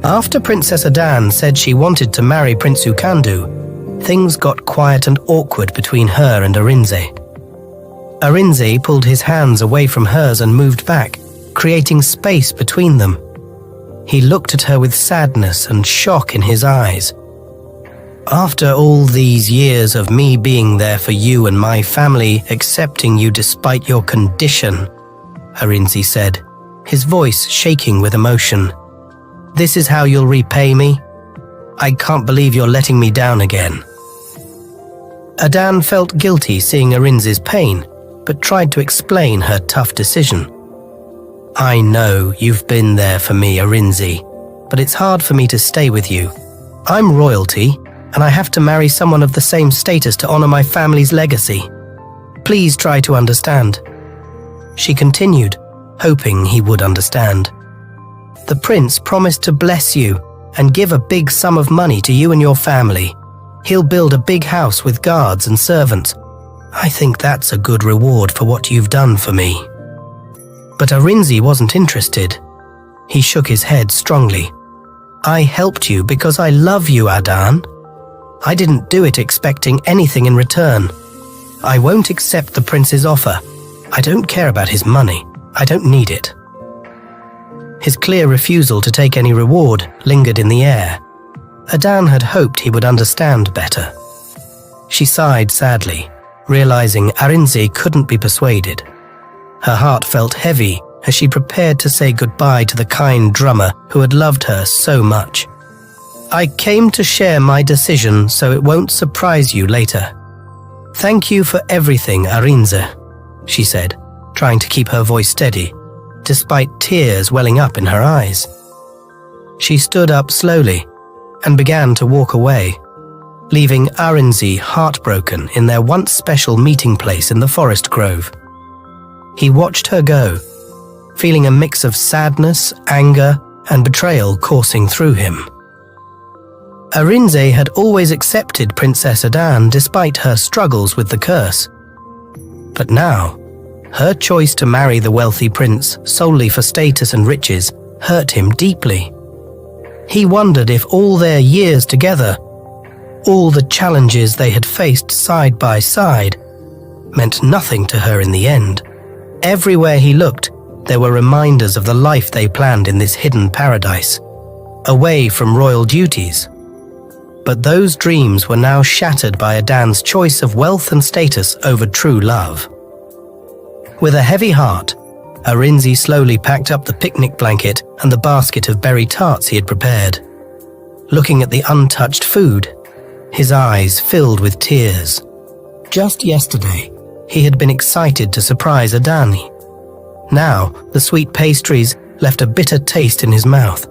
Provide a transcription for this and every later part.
After Princess Adan said she wanted to marry Prince Ukandu, things got quiet and awkward between her and Arinze. Arinze pulled his hands away from hers and moved back, creating space between them. He looked at her with sadness and shock in his eyes. "After all these years of me being there for you and my family, accepting you despite your condition," Arinze said, his voice shaking with emotion. "This is how you'll repay me? I can't believe you're letting me down again." Adan felt guilty seeing Arinze's pain, but tried to explain her tough decision. "I know you've been there for me, Arinze, but it's hard for me to stay with you. I'm royalty, and I have to marry someone of the same status to honor my family's legacy. Please try to understand." She continued, hoping he would understand. "The prince promised to bless you and give a big sum of money to you and your family. He'll build a big house with guards and servants. I think that's a good reward for what you've done for me." But Arinze wasn't interested. He shook his head strongly. "I helped you because I love you, Adan. I didn't do it expecting anything in return. I won't accept the prince's offer. I don't care about his money. I don't need it." His clear refusal to take any reward lingered in the air. Adan had hoped he would understand better. She sighed sadly, realizing Arinze couldn't be persuaded. Her heart felt heavy as she prepared to say goodbye to the kind drummer who had loved her so much. "I came to share my decision so it won't surprise you later. Thank you for everything, Arinze," she said, trying to keep her voice steady, despite tears welling up in her eyes. She stood up slowly and began to walk away, leaving Arinze heartbroken in their once special meeting place in the forest grove. He watched her go, feeling a mix of sadness, anger, and betrayal coursing through him. Arinze had always accepted Princess Adan despite her struggles with the curse. But now, her choice to marry the wealthy prince solely for status and riches hurt him deeply. He wondered if all their years together, all the challenges they had faced side by side, meant nothing to her in the end. Everywhere he looked, there were reminders of the life they planned in this hidden paradise, away from royal duties. But those dreams were now shattered by Adan's choice of wealth and status over true love. With a heavy heart, Arinze slowly packed up the picnic blanket and the basket of berry tarts he had prepared. Looking at the untouched food, his eyes filled with tears. Just yesterday, he had been excited to surprise Adani. Now, the sweet pastries left a bitter taste in his mouth.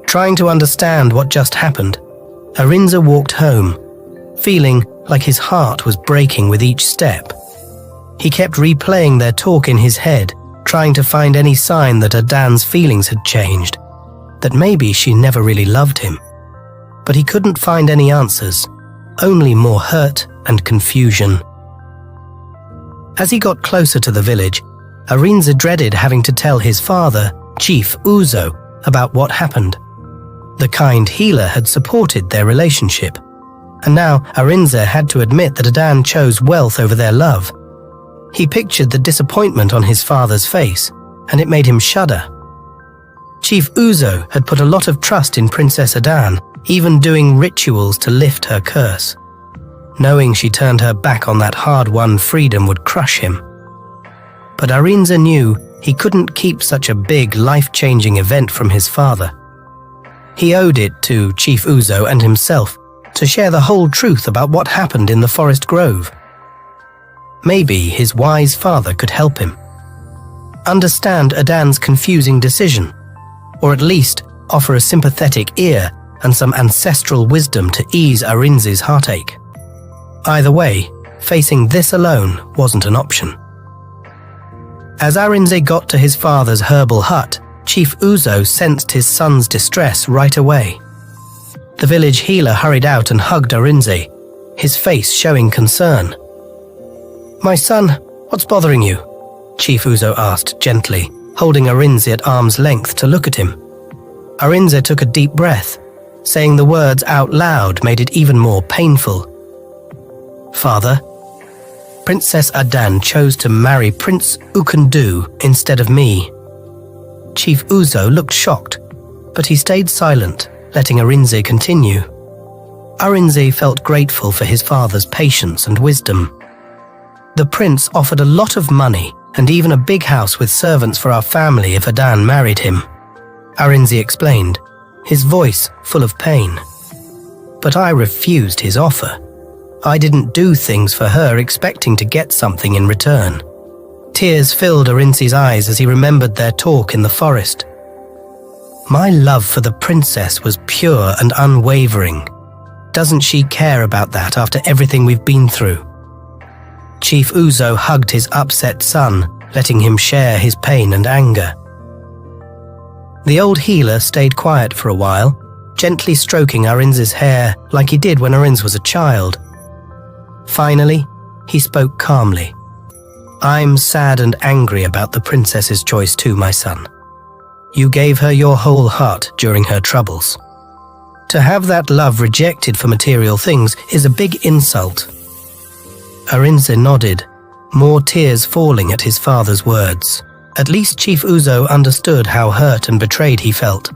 Trying to understand what just happened, Arinze walked home, feeling like his heart was breaking with each step. He kept replaying their talk in his head, trying to find any sign that Adan's feelings had changed, that maybe she never really loved him. But he couldn't find any answers, only more hurt and confusion. As he got closer to the village, Arinze dreaded having to tell his father, Chief Uzo, about what happened. The kind healer had supported their relationship, and now Arinze had to admit that Adan chose wealth over their love. He pictured the disappointment on his father's face, and it made him shudder. Chief Uzo had put a lot of trust in Princess Adan, even doing rituals to lift her curse. Knowing she turned her back on that hard-won freedom would crush him. But Arinze knew he couldn't keep such a big, life-changing event from his father. He owed it to Chief Uzo and himself to share the whole truth about what happened in the forest grove. Maybe his wise father could help him understand Adan's confusing decision, or at least offer a sympathetic ear and some ancestral wisdom to ease Arinze's heartache. Either way, facing this alone wasn't an option. As Arinze got to his father's herbal hut, Chief Uzo sensed his son's distress right away. The village healer hurried out and hugged Arinze, his face showing concern. "My son, what's bothering you? Chief Uzo asked gently, holding Arinze at arm's length to look at him. Arinze took a deep breath. Saying the words out loud made it even more painful. Father, Princess Adan chose to marry Prince Ukandu instead of me. Chief Uzo looked shocked, but he stayed silent, letting Arinze continue. Arinze felt grateful for his father's patience and wisdom. The prince offered a lot of money and even a big house with servants for our family if Adan married him. Arinze explained, his voice full of pain. But I refused his offer. I didn't do things for her expecting to get something in return. Tears filled Arinze's eyes as he remembered their talk in the forest. My love for the princess was pure and unwavering. Doesn't she care about that after everything we've been through? Chief Uzo hugged his upset son, letting him share his pain and anger. The old healer stayed quiet for a while, gently stroking Arinze's hair like he did when Arinze was a child. Finally, he spoke calmly. I'm sad and angry about the princess's choice too, my son. You gave her your whole heart during her troubles. To have that love rejected for material things is a big insult. Arinze nodded, more tears falling at his father's words. At least Chief Uzo understood how hurt and betrayed he felt.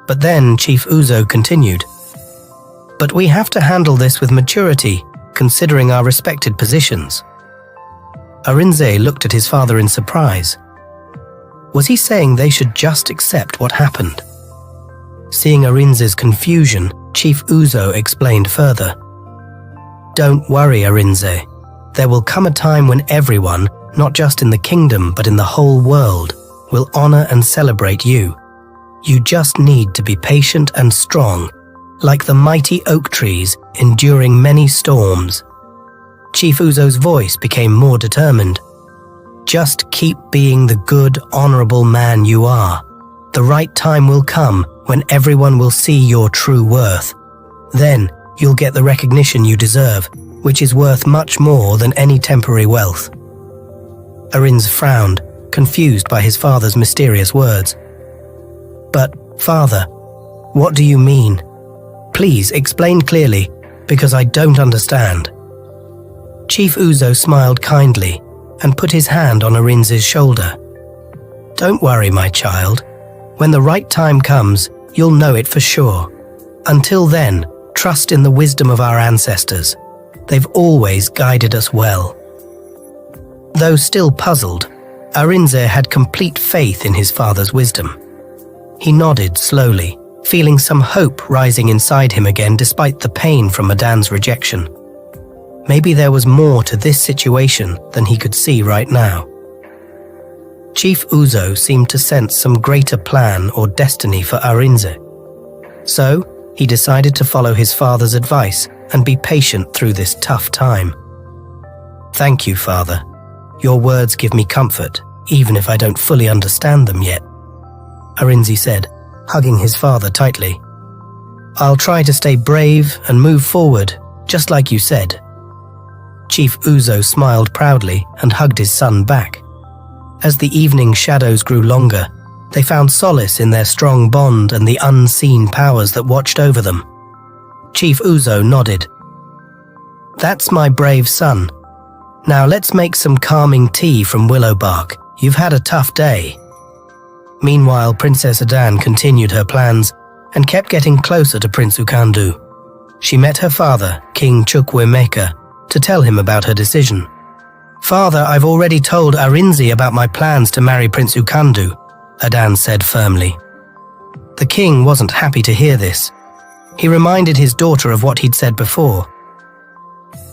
But then Chief Uzo continued, but we have to handle this with maturity, considering our respected positions. Arinze looked at his father in surprise. Was he saying they should just accept what happened? Seeing Arinze's confusion, Chief Uzo explained further. Don't worry, Arinze. There will come a time when everyone, not just in the kingdom but in the whole world, will honor and celebrate you. You just need to be patient and strong, like the mighty oak trees enduring many storms. Chief Uzo's voice became more determined. Just keep being the good, honorable man you are. The right time will come when everyone will see your true worth. Then you'll get the recognition you deserve, which is worth much more than any temporary wealth. Arinze frowned, confused by his father's mysterious words. But, father, what do you mean? Please explain clearly, because I don't understand. Chief Uzo smiled kindly and put his hand on Arinze's shoulder. Don't worry, my child. When the right time comes, you'll know it for sure. Until then, trust in the wisdom of our ancestors. They've always guided us well. Though still puzzled, Arinze had complete faith in his father's wisdom. He nodded slowly, feeling some hope rising inside him again despite the pain from Adan's rejection. Maybe there was more to this situation than he could see right now. Chief Uzo seemed to sense some greater plan or destiny for Arinze. So, he decided to follow his father's advice and be patient through this tough time. Thank you, Father. Your words give me comfort, even if I don't fully understand them yet, Arinze said, hugging his father tightly. I'll try to stay brave and move forward, just like you said. Chief Uzo smiled proudly and hugged his son back. As the evening shadows grew longer, they found solace in their strong bond and the unseen powers that watched over them. Chief Uzo nodded. That's my brave son. Now let's make some calming tea from willow bark. You've had a tough day. Meanwhile, Princess Adan continued her plans and kept getting closer to Prince Ukandu. She met her father, King Chukwuemeka, to tell him about her decision. Father, I've already told Arinze about my plans to marry Prince Ukandu, Adan said firmly. The king wasn't happy to hear this. He reminded his daughter of what he'd said before.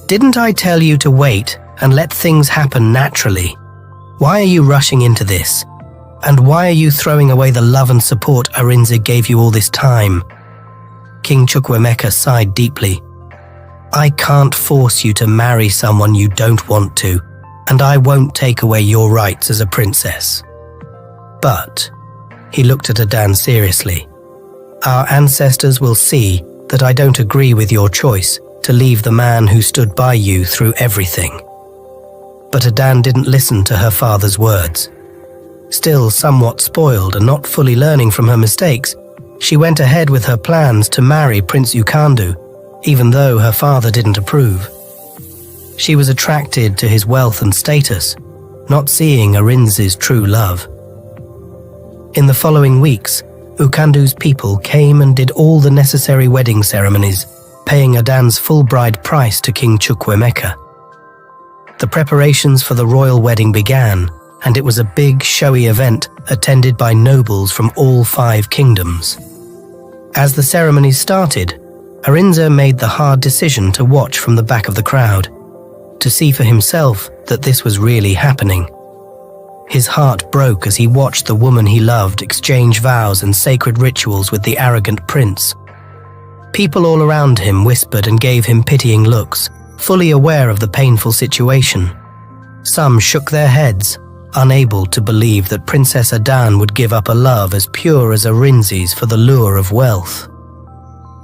Didn't I tell you to wait and let things happen naturally? Why are you rushing into this? And why are you throwing away the love and support Arinze gave you all this time? King Chukwuemeka sighed deeply. I can't force you to marry someone you don't want to, and I won't take away your rights as a princess. But, he looked at Adan seriously, our ancestors will see that I don't agree with your choice to leave the man who stood by you through everything. But Adan didn't listen to her father's words. Still somewhat spoiled and not fully learning from her mistakes, she went ahead with her plans to marry Prince Ukandu, even though her father didn't approve. She was attracted to his wealth and status, not seeing Arinze's true love. In the following weeks, Ukandu's people came and did all the necessary wedding ceremonies, paying Adan's full bride price to King Chukwuemeka. The preparations for the royal wedding began, and it was a big, showy event attended by nobles from all 5 kingdoms. As the ceremonies started, Arinze made the hard decision to watch from the back of the crowd, to see for himself that this was really happening. His heart broke as he watched the woman he loved exchange vows and sacred rituals with the arrogant prince. People all around him whispered and gave him pitying looks, fully aware of the painful situation. Some shook their heads, unable to believe that Princess Adan would give up a love as pure as Arinze's for the lure of wealth.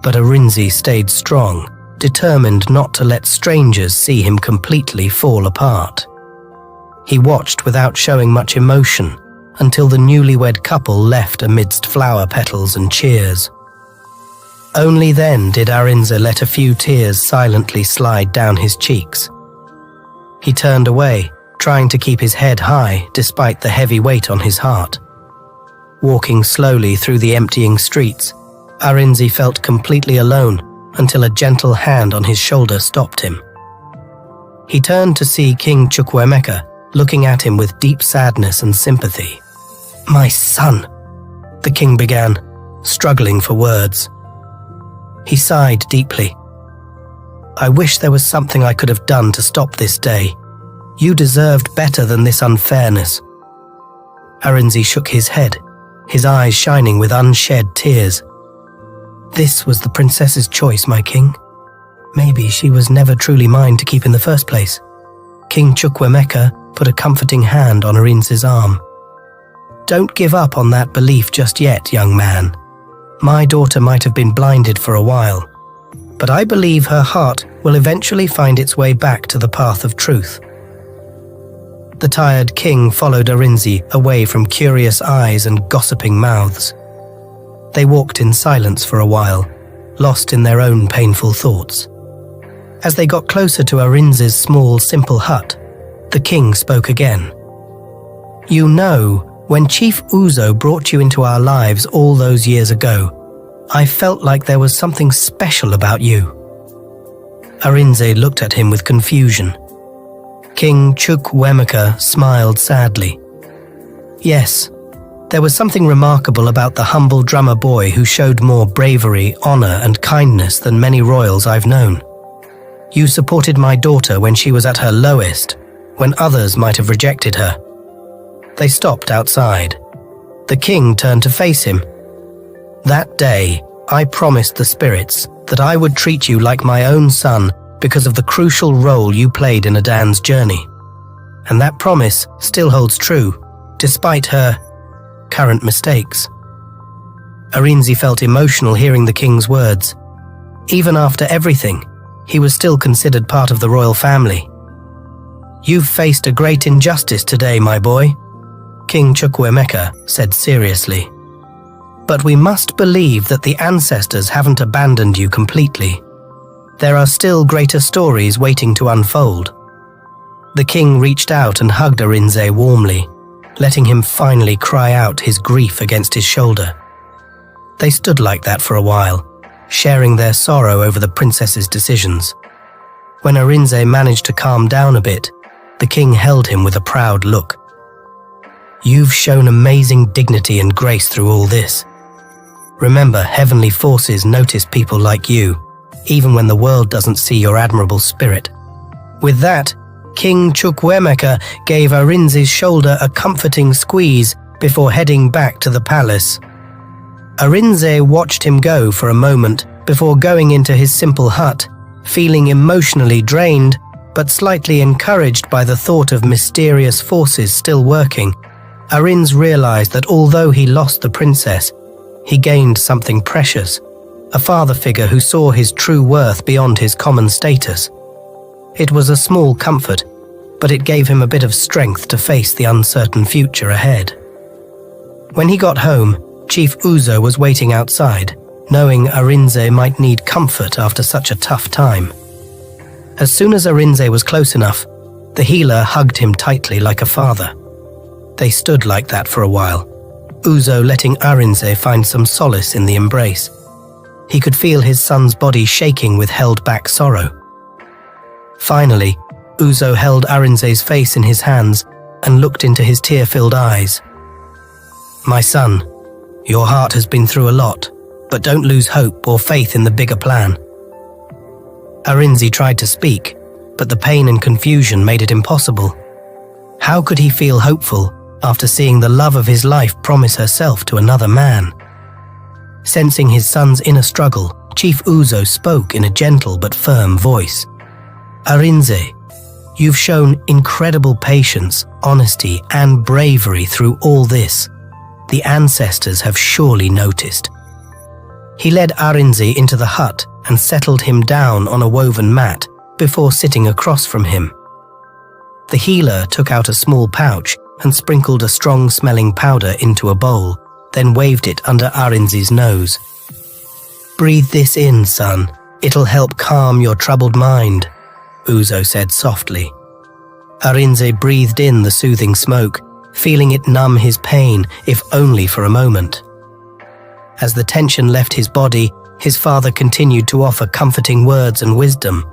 But Arinze stayed strong, determined not to let strangers see him completely fall apart. He watched without showing much emotion until the newlywed couple left amidst flower petals and cheers. Only then did Arinze let a few tears silently slide down his cheeks. He turned away, trying to keep his head high despite the heavy weight on his heart. Walking slowly through the emptying streets, Arinze felt completely alone until a gentle hand on his shoulder stopped him. He turned to see King Chukwuemeka looking at him with deep sadness and sympathy. "My son," the king began, struggling for words. He sighed deeply. "I wish there was something I could have done to stop this day. You deserved better than this unfairness." Arinze shook his head, his eyes shining with unshed tears. "This was the princess's choice, my king. Maybe she was never truly mine to keep in the first place." King Chukwuemeka put a comforting hand on Arinze's arm. "Don't give up on that belief just yet, young man. My daughter might have been blinded for a while, but I believe her heart will eventually find its way back to the path of truth." The tired king followed Arinze away from curious eyes and gossiping mouths. They walked in silence for a while, lost in their own painful thoughts. As they got closer to Arinze's small, simple hut, the king spoke again. "You know, when Chief Uzo brought you into our lives all those years ago, I felt like there was something special about you." Arinze looked at him with confusion. King Chukwuemeka smiled sadly. "Yes, there was something remarkable about the humble drummer boy who showed more bravery, honor, and kindness than many royals I've known. You supported my daughter when she was at her lowest, when others might have rejected her." They stopped outside. The king turned to face him. "That day, I promised the spirits that I would treat you like my own son because of the crucial role you played in Adan's journey. And that promise still holds true, despite her current mistakes." Arinze felt emotional hearing the king's words. Even after everything, he was still considered part of the royal family. "You've faced a great injustice today, my boy," King Chukwuemeka said seriously. "But we must believe that the ancestors haven't abandoned you completely. There are still greater stories waiting to unfold." The king reached out and hugged Arinze warmly, letting him finally cry out his grief against his shoulder. They stood like that for a while, sharing their sorrow over the princess's decisions. When Arinze managed to calm down a bit, the king held him with a proud look. "You've shown amazing dignity and grace through all this. Remember, heavenly forces notice people like you, even when the world doesn't see your admirable spirit." With that, King Chukwuemeka gave Arinze's shoulder a comforting squeeze before heading back to the palace. Arinze watched him go for a moment before going into his simple hut, feeling emotionally drained but slightly encouraged by the thought of mysterious forces still working. Arinze realized that although he lost the princess, he gained something precious, a father figure who saw his true worth beyond his common status. It was a small comfort, but it gave him a bit of strength to face the uncertain future ahead. When he got home, Chief Uzo was waiting outside, knowing Arinze might need comfort after such a tough time. As soon as Arinze was close enough, the healer hugged him tightly like a father. They stood like that for a while, Uzo letting Arinze find some solace in the embrace. He could feel his son's body shaking with held-back sorrow. Finally, Uzo held Arinze's face in his hands and looked into his tear-filled eyes. "My son, your heart has been through a lot, but don't lose hope or faith in the bigger plan." Arinze tried to speak, but the pain and confusion made it impossible. How could he feel hopeful after seeing the love of his life promise herself to another man? Sensing his son's inner struggle, Chief Uzo spoke in a gentle but firm voice. "Arinze, you've shown incredible patience, honesty, and bravery through all this. The ancestors have surely noticed." He led Arinze into the hut and settled him down on a woven mat before sitting across from him. The healer took out a small pouch and sprinkled a strong-smelling powder into a bowl, then waved it under Arinze's nose. "Breathe this in, son. It'll help calm your troubled mind," Uzo said softly. Arinze breathed in the soothing smoke, feeling it numb his pain, if only for a moment. As the tension left his body, his father continued to offer comforting words and wisdom.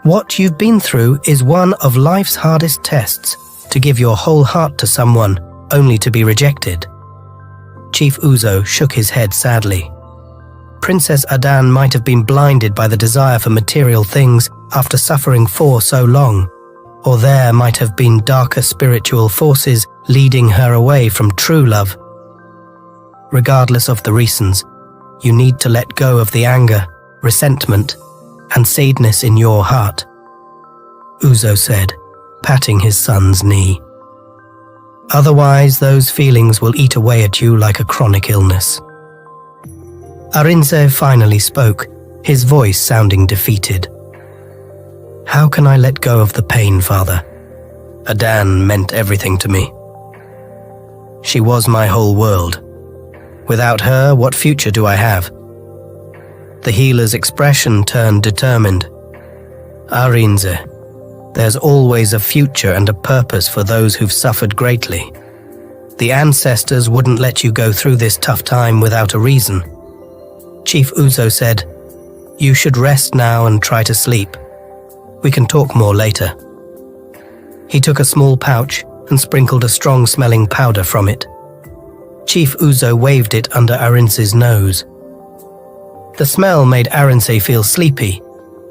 "What you've been through is one of life's hardest tests, to give your whole heart to someone, only to be rejected." Chief Uzo shook his head sadly. Princess Adan might have been blinded by the desire for material things after suffering for so long, or there might have been darker spiritual forces leading her away from true love. Regardless of the reasons, you need to let go of the anger, resentment, and sadness in your heart, Uzo said, patting his son's knee. "Otherwise, those feelings will eat away at you like a chronic illness." Arinze finally spoke, his voice sounding defeated. "How can I let go of the pain, father? Adan meant everything to me. She was my whole world. Without her, what future do I have?" The healer's expression turned determined. "Arinze, there's always a future and a purpose for those who've suffered greatly. The ancestors wouldn't let you go through this tough time without a reason." Chief Uzo said, "You should rest now and try to sleep. We can talk more later." He took a small pouch and sprinkled a strong-smelling powder from it. Chief Uzo waved it under Arinze's nose. The smell made Arinze feel sleepy,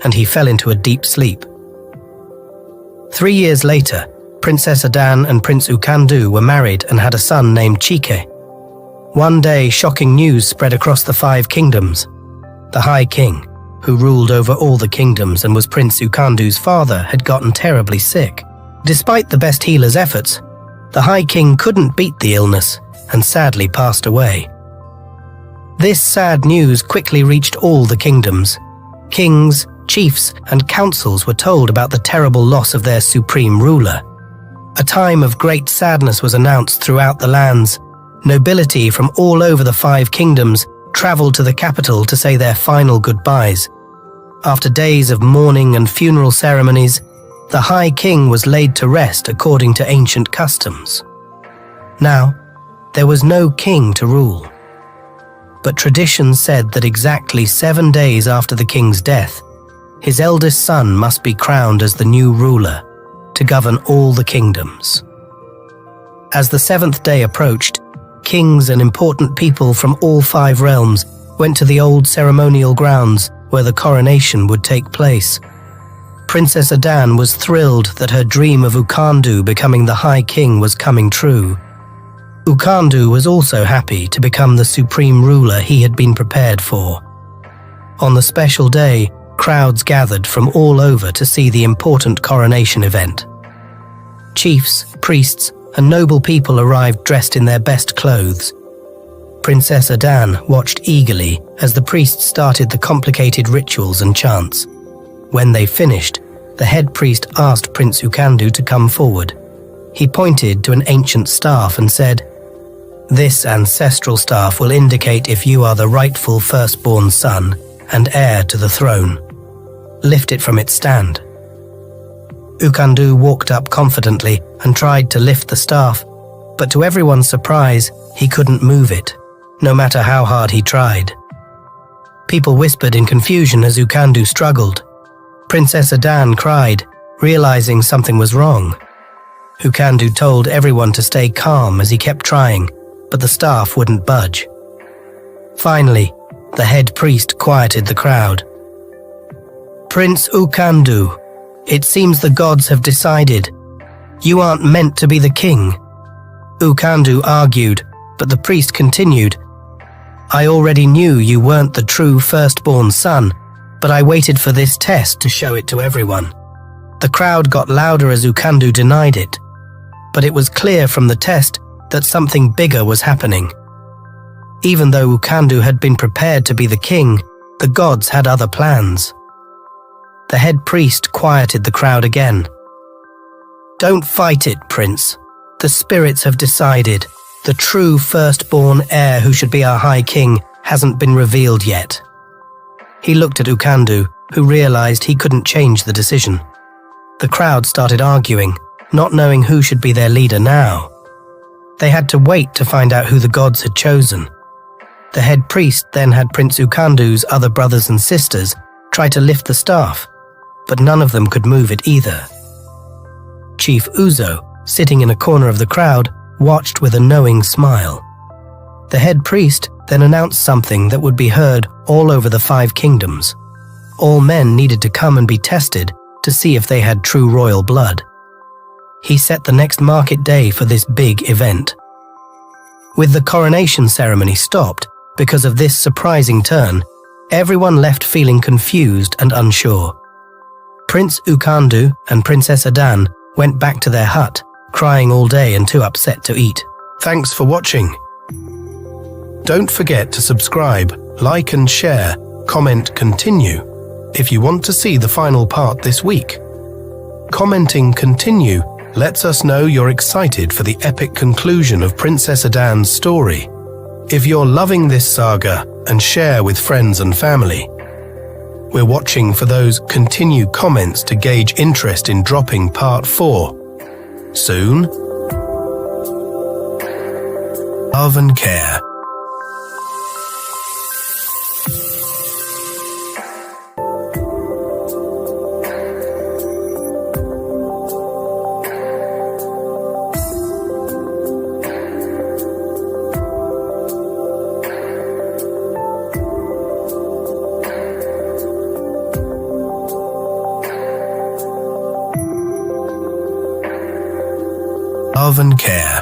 and he fell into a deep sleep. 3 years later, Princess Adan and Prince Ukandu were married and had a son named Chike. One day, shocking news spread across the 5 kingdoms. The High King, who ruled over all the kingdoms and was Prince Ukandu's father, had gotten terribly sick. Despite the best healer's efforts, the High King couldn't beat the illness and sadly passed away. This sad news quickly reached all the kingdoms. Kings, chiefs, and councils were told about the terrible loss of their supreme ruler. A time of great sadness was announced throughout the lands. Nobility from all over the 5 kingdoms traveled to the capital to say their final goodbyes. After days of mourning and funeral ceremonies, the High King was laid to rest according to ancient customs. Now, there was no king to rule. But tradition said that exactly 7 days after the king's death, his eldest son must be crowned as the new ruler to govern all the kingdoms. As the 7th day approached, kings and important people from all 5 realms went to the old ceremonial grounds where the coronation would take place. Princess Adan was thrilled that her dream of Ukandu becoming the High King was coming true. Ukandu was also happy to become the supreme ruler he had been prepared for. On the special day, crowds gathered from all over to see the important coronation event. Chiefs, priests, and noble people arrived dressed in their best clothes. Princess Adan watched eagerly as the priests started the complicated rituals and chants. When they finished, the head priest asked Prince Ukandu to come forward. He pointed to an ancient staff and said, "This ancestral staff will indicate if you are the rightful firstborn son and heir to the throne. Lift it from its stand." Ukandu walked up confidently and tried to lift the staff, but to everyone's surprise, he couldn't move it, no matter how hard he tried. People whispered in confusion as Ukandu struggled. Princess Adan cried, realizing something was wrong. Ukandu told everyone to stay calm as he kept trying, but the staff wouldn't budge. Finally, the head priest quieted the crowd. "Prince Ukandu, it seems the gods have decided. You aren't meant to be the king." Ukandu argued, but the priest continued, "I already knew you weren't the true firstborn son, but I waited for this test to show it to everyone." The crowd got louder as Ukandu denied it, but it was clear from the test that something bigger was happening. Even though Ukandu had been prepared to be the king, the gods had other plans. The head priest quieted the crowd again. "Don't fight it, Prince. The spirits have decided. The true firstborn heir who should be our High King hasn't been revealed yet." He looked at Ukandu, who realized he couldn't change the decision. The crowd started arguing, not knowing who should be their leader now. They had to wait to find out who the gods had chosen. The head priest then had Prince Ukandu's other brothers and sisters try to lift the staff, but none of them could move it either. Chief Uzo, sitting in a corner of the crowd, watched with a knowing smile. The head priest then announced something that would be heard all over the 5 kingdoms. All men needed to come and be tested to see if they had true royal blood. He set the next market day for this big event. With the coronation ceremony stopped because of this surprising turn, everyone left feeling confused and unsure. Prince Ukandu and Princess Adan went back to their hut, crying all day and too upset to eat. Thanks for watching. Don't forget to subscribe, like and share, comment continue if you want to see the final part this week. Commenting continue lets us know you're excited for the epic conclusion of Princess Adan's story. If you're loving this saga, and share with friends and family. We're watching for those continue comments to gauge interest in dropping part 4. Soon. Love and care. Love and care.